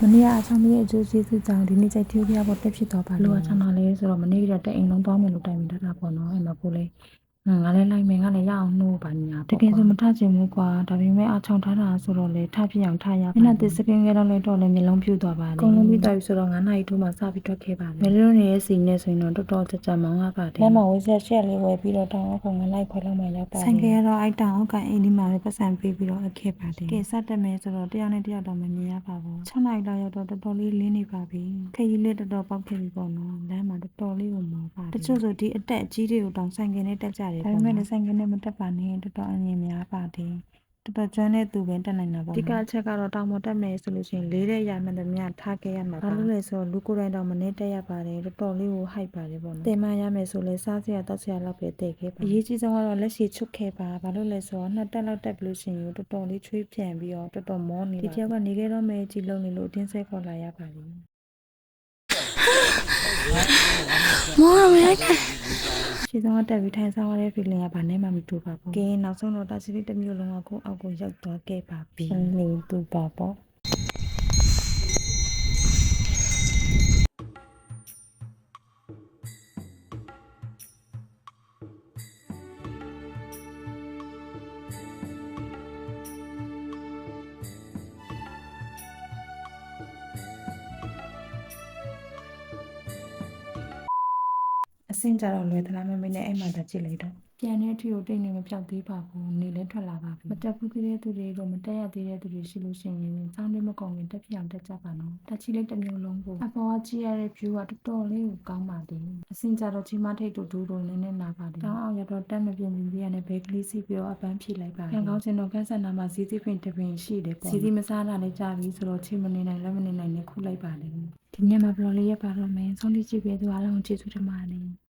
မနေ့ကအချောင်းရဲ့အကျိုးကျေးဇူးကြောင့်ဒီနေ့ကျထီရပေါ်တက်ဖြစ်သွားပါလို့အချောင်းတော်လေးဆိုတော့မနေ့ကတအိမ်လုံးပေါင်းမယ်လို့တိုင်မိတာပေါ့နော်အဲ့မှာကိုလေးငါလည်းလိုက်မယ်ငါလည်းရအောင်နှိုးပါညာတကယ်ဆိုမထချင်ဘူးကွာဒါပေမဲ့အချောင်းထားတာဆိုတော့လေထဖြစ်အောင်ထရပါမယ်အဲ့စကင်းကတော့လည်းတော့လည်းမျိုးလုံးပြူသွားပါလေအကုန်လုံးပြီးသွားပြီဆိုတော့9နာရီထိုးမှစပြီးထွက်ခဲ့ပါလေမလေးတို့ရဲ့စီနဲ့ဆိုရင်တော့တော်တော်ကြကြမောင်းရပါတယ်လက်မဝေးဆက်ရှက်လေးဝယ်ပြီးတော့တောင်းအောင်9နာရီခွဲလောက်မှရောက်ပါတယ်ဆိုင်ကကတော့အိုက်တောင်အောက်ကအိမ်ဒီမှာပဲပတ်စံပေးပြီးတော့အခက်ပါတယ်ကဲစတက်မယ်ဆိုတော့တယောက်နဲ့တယောက်တော့မမြင်ရပါဘူး6နာရီလောက်ရောက်တော့တော်တော်လေးလင်းနေပါပြီခရီးလေးတော်တော်ပေါက်ခဲ့ပြီပေါ့နော်လမ်းမှာတော်တော်လေးကိုမောပါတယ်တချို့ဆိုဒီအတက်အကြီးတွေကိုတောင်ဆိုင်ကနဲ့တက်ကြတယ်ဒါပေမဲ့လည်းဆိုင်ကနဲ့မတက်ပါနဲ့တော်တော်အငြင်းများပါတယ်တော်တော်ကျွမ်းတဲ့သူပဲတက်နိုင်တာပေါ့ဒီကအချက်ကတော့တောင်ပေါ်တက်မယ်ဆိုလို့ရှိရင်လေးတဲ့ရမှန်သမျှထားခဲ့ရမှာပါဘာလို့လဲဆိုတော့လူကိုယ်တိုင်တောင်မနေတက်ရပါတယ်တော်တော်လေးကိုဟိုက်ပါတယ်ပေါ့နော်တင်မရမယ်ဆိုလဲစားစရာတောက်စရာလောက်ပဲတည်ခဲ့ပါအရေးကြီးဆုံးကတော့လက်ရှိချွတ်ခဲ့ပါဘာလို့လဲဆိုတော့နှစ်တက်လောက်တက်ပြီးလို့ရှိရင်တော်တော်လေးချွေးပြန်ပြီးတော့တော်တော်မောနေပါဒီတယောက်ကနေခဲ့တော့မယ်ကြည်လုံးနေလို့အတင်းဆဲခေါ်လာရပါလိမ့်မောရမယ်ရှင်းတော့တက်ပြီးထိုင်ဆောင်ရတဲ့ feeling ကဘာနဲ့မှမတူပါဘူး။ကဲနောက်ဆုံးတော့တာစီလေးတစ်မျိုးလုံးကကိုအောက်ကိုရောက်သွားခဲ့ပါပြီ။နေတူပါပေါ့။အစင်ကြတော့လွယ်သလားမမေနဲ့အဲ့မှသာကြည့်လိုက်တော့ပြန်တဲ့အထီကိုတိတ်နေမပြောက်သေးပါဘူးနေလဲထွက်လာပါပြီမတက်ဘူးသေးတဲ့သူတွေတော့မတက်ရသေးတဲ့သူတွေရှိလို့ရှိရင်စောင်းလေးမကုန်ရင်တက်ပြအောင်တက်ကြပါနော်တက်ချီလေးတစ်မျိုးလုံးကိုအပေါ်ကကြည့်ရတဲ့ view ကတော်တော်လေးကိုကောင်းပါသေးအစင်ကြတော့ကြီးမထိတ်တူတူတို့နည်းနည်းနာပါတယ်တောင်းအောင်ရတော့တက်မပြင်းပြီးရတဲ့ဘဲကလေးစီပြီးတော့အပန်းဖြည့်လိုက်ပါတယ်ကောင်းစင်တော့ကန်းဆန်နာမှာဇီးသီးပင်တစ်ပင်ရှိတယ်ပေါ့ဇီးသီးမစားတာလည်းကြာပြီဆိုတော့ချိန်မနေနိုင်လည်းမနေနိုင်နဲ့ခုလိုက်ပါလေဒီနေ့မှာဘလော်လေးရပါတော့မယ်ဆုံးဖြတ်ကြည့်ပေးသူအားလုံးကျေးဇူးတင်ပါတယ်